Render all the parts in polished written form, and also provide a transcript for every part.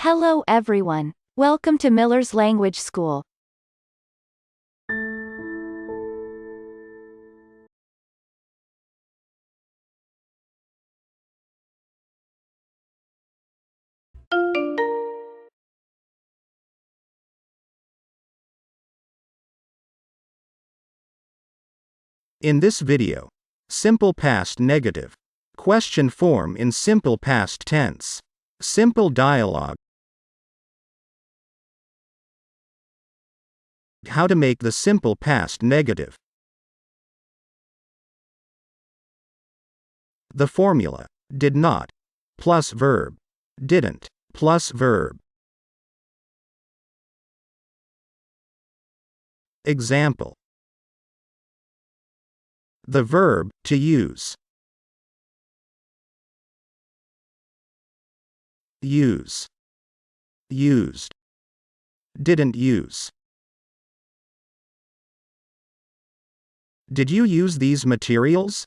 Hello everyone. Welcome to Miller's Language School. In this video, simple past negative, question form in simple past tense, simple dialogue, how to make the simple past negative. The formula, did not, plus verb, didn't, plus verb. Example. The verb, to use. Use. Used. Didn't use. Did you use these materials?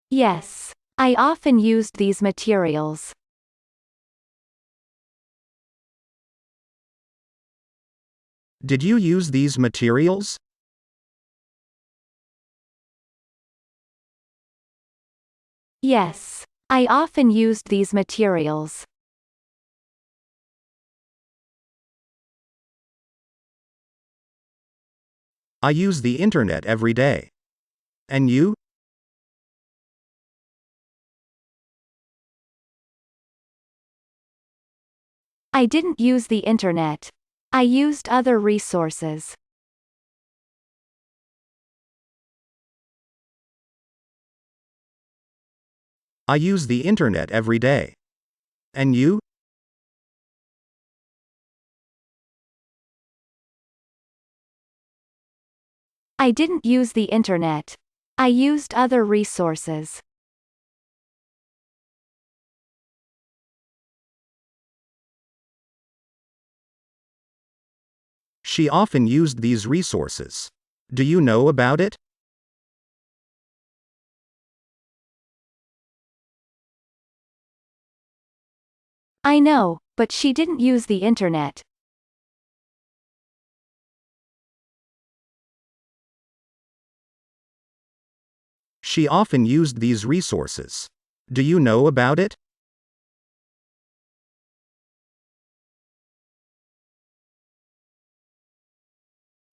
Yes, I often used these materials. Did you use these materials? Yes, I often used these materials. I use the internet every day. And you? I didn't use the internet. I used other resources. I use the internet every day. And you? I didn't use the internet. I used other resources. She often used these resources. Do you know about it? I know, but she didn't use the internet. She often used these resources. Do you know about it?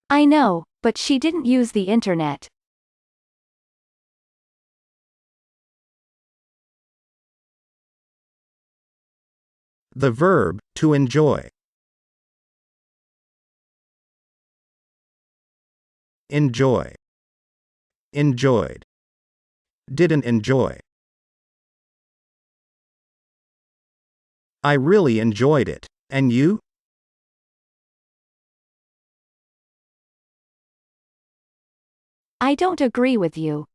I know, but she didn't use the internet. The verb, to enjoy. Enjoy. Enjoyed. Didn't enjoy. I really enjoyed it. And you? I don't agree with you.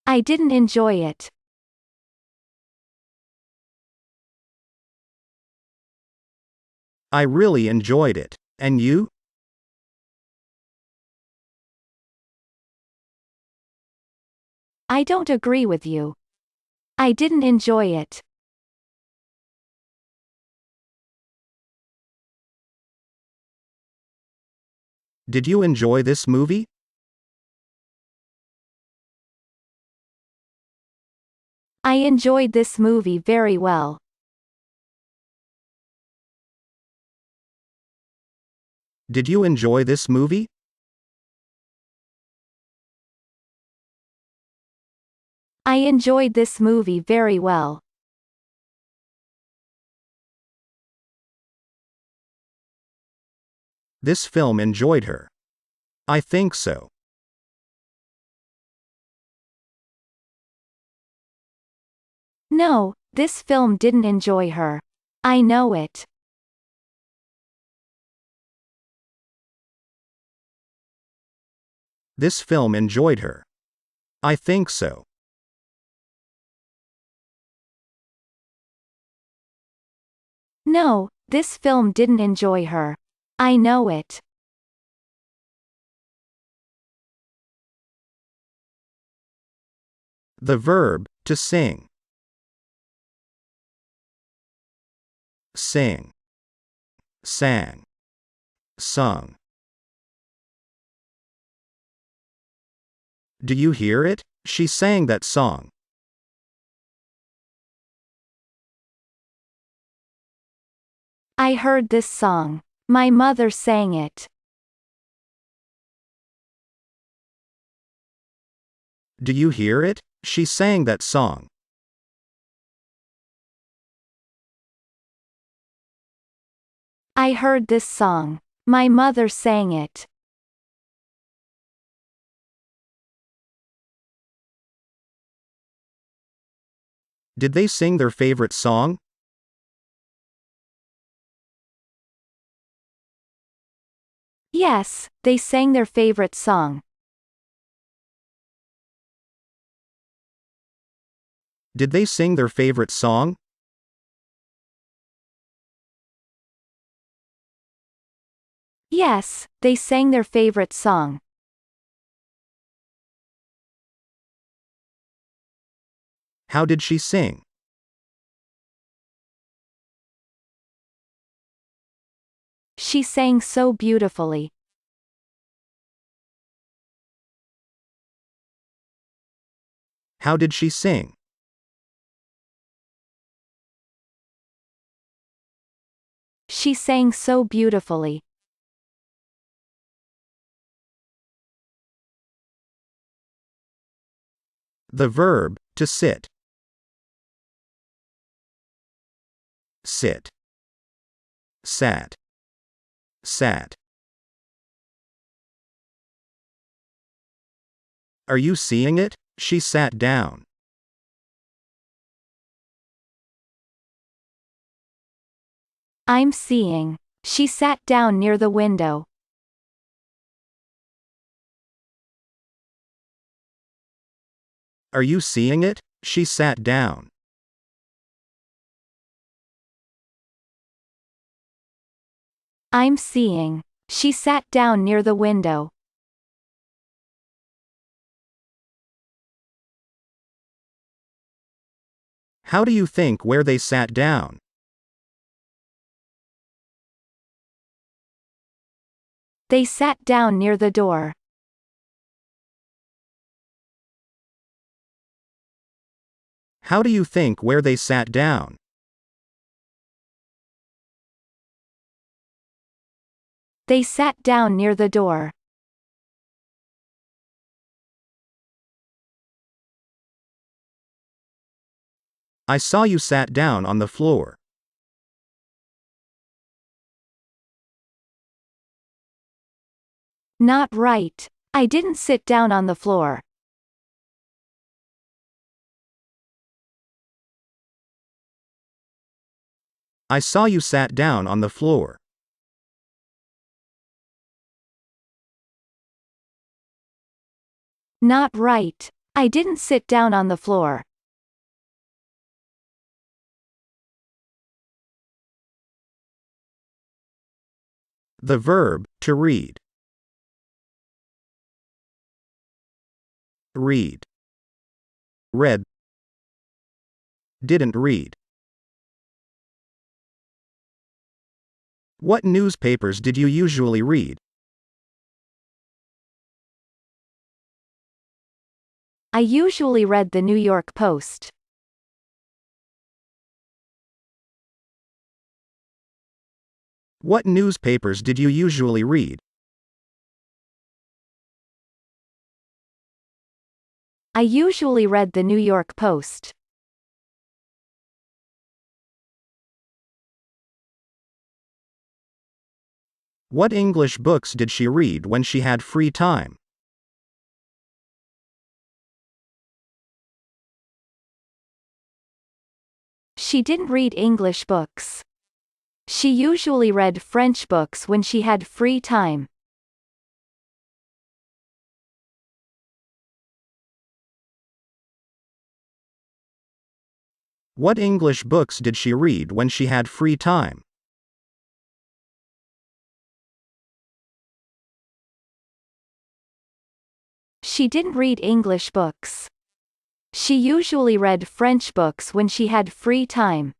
I didn't enjoy it. I really enjoyed it. And you? I don't agree with you. I didn't enjoy it. Did you enjoy this movie? I enjoyed this movie very well. Did you enjoy this movie? I enjoyed this movie very well. This film enjoyed her. I think so. No, this film didn't enjoy her. I know it. This film enjoyed her. I think so. No, this film didn't enjoy her. I know it. The verb, to sing. sing, sang, sung. Do you hear it? She sang that song. I heard this song. My mother sang it. Do you hear it? She sang that song. I heard this song. My mother sang it. Did they sing their favorite song? Yes, they sang their favorite song. Did they sing their favorite song? Yes, they sang their favorite song. How did she sing? She sang so beautifully. How did she sing? She sang so beautifully. The verb, to sit. Sit. Sat. Sat. Are you seeing it? She sat down. I'm seeing. She sat down near the window. Are you seeing it? She sat down. I'm seeing. She sat down near the window. How do you think where they sat down? They sat down near the door. How do you think where they sat down? They sat down near the door. I saw you sat down on the floor. Not right. I didn't sit down on the floor. I saw you sat down on the floor. Not right. I didn't sit down on the floor. The verb, to read. Read. Read. Didn't read. What newspapers did you usually read? I usually read the New York Post. What newspapers did you usually read? I usually read the New York Post. What English books did she read when she had free time? She didn't read English books. She usually read French books when she had free time. What English books did she read when she had free time? She didn't read English books. She usually read French books when she had free time.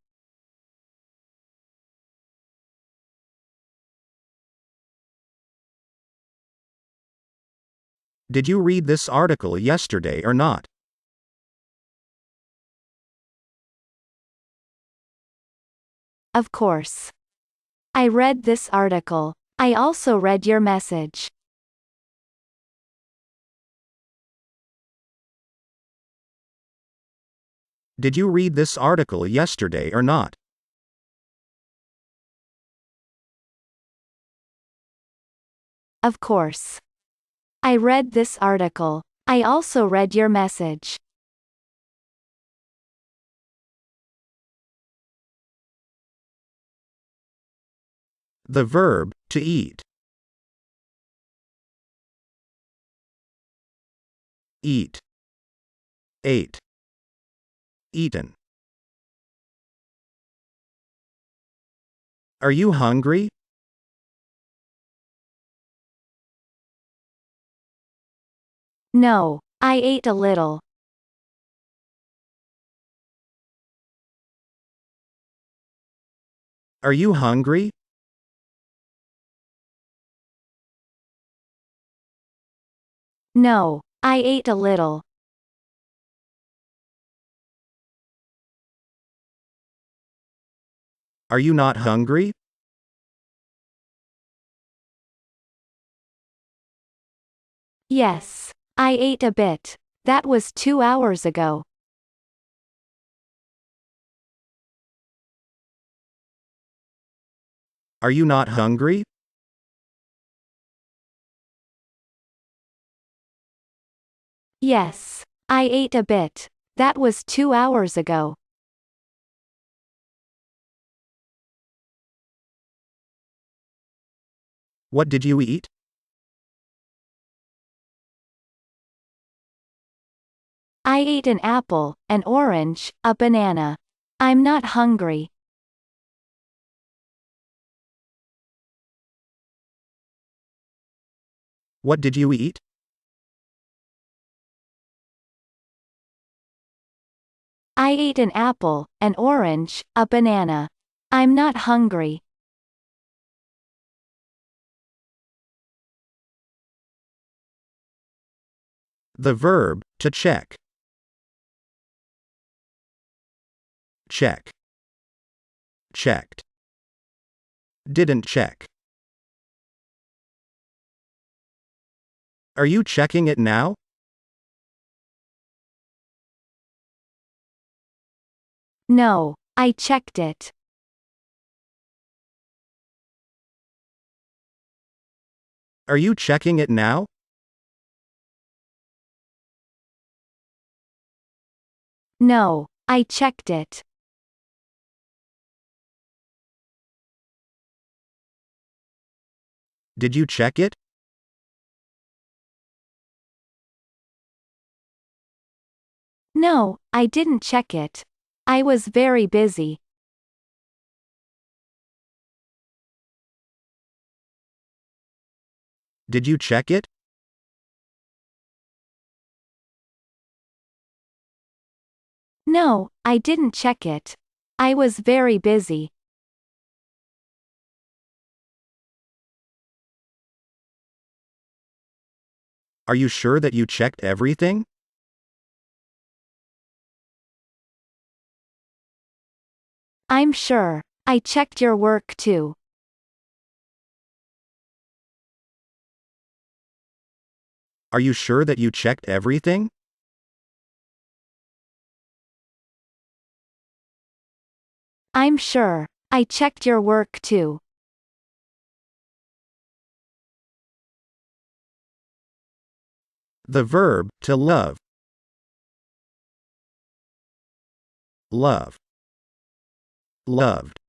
Did you read this article yesterday or not? Of course. I read this article. I also read your message. Did you read this article yesterday or not? Of course. I read this article. I also read your message. The verb, to eat. Eat. Ate. Eaten. Are you hungry? No, I ate a little. Are you hungry? No, I ate a little. Are you not hungry? Yes, I ate a bit. That was 2 hours ago. Are you not hungry? Yes, I ate a bit. That was 2 hours ago. What did you eat? I ate an apple, an orange, a banana. I'm not hungry. What did you eat? I ate an apple, an orange, a banana. I'm not hungry. The verb, to check. Check. Checked. Didn't check. Are you checking it now? No, I checked it. Are you checking it now? No, I checked it. Did you check it? No, I didn't check it. I was very busy. Did you check it? No, I didn't check it. I was very busy. Are you sure that you checked everything? I'm sure. I checked your work too. Are you sure that you checked everything? I'm sure. I checked your work too. The verb, to love. Love. Loved.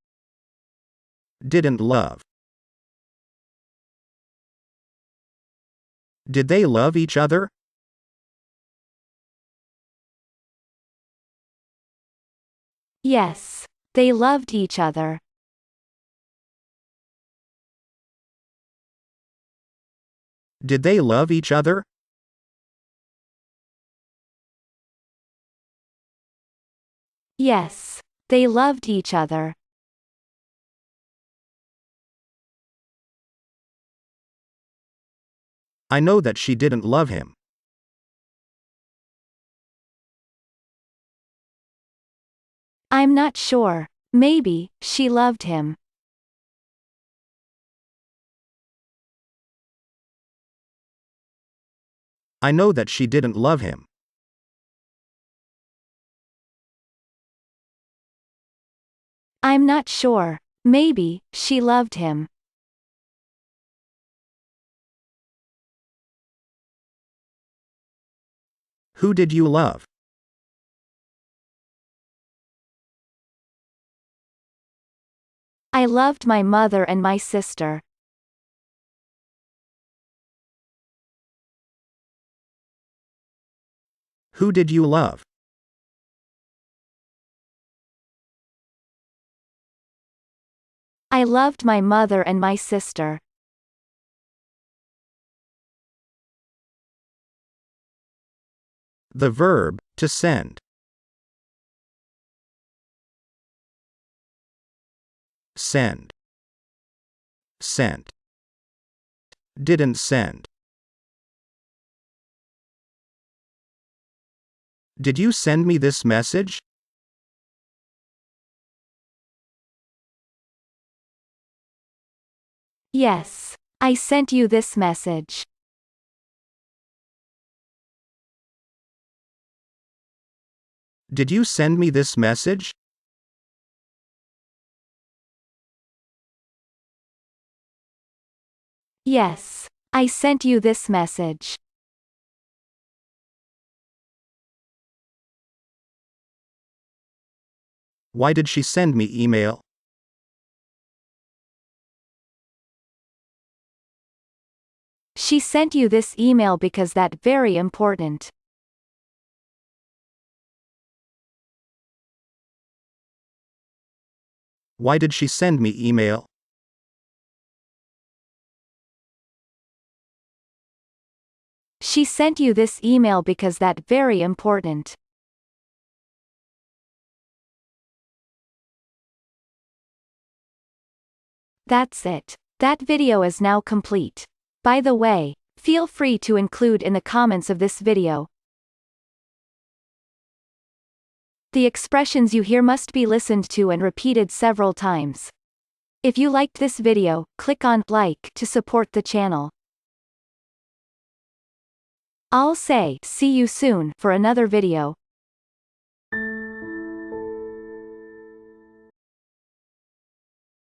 Didn't love. Did they love each other? Yes. They loved each other. Did they love each other? Yes. They loved each other. I know that she didn't love him. I'm not sure. Maybe, she loved him. I know that she didn't love him. I'm not sure. Maybe, she loved him. Who did you love? I loved my mother and my sister. Who did you love? I loved my mother and my sister. The verb, to send. Send. Sent. Didn't send. Did you send me this message? Yes. I sent you this message. Did you send me this message? Yes. I sent you this message. Why did she send me email? She sent you this email because that very important. Why did she send me email? She sent you this email because that very important. That's it. That video is now complete. By the way, feel free to include in the comments of this video. The expressions you hear must be listened to and repeated several times. If you liked this video, click on like to support the channel. I'll say see you soon for another video.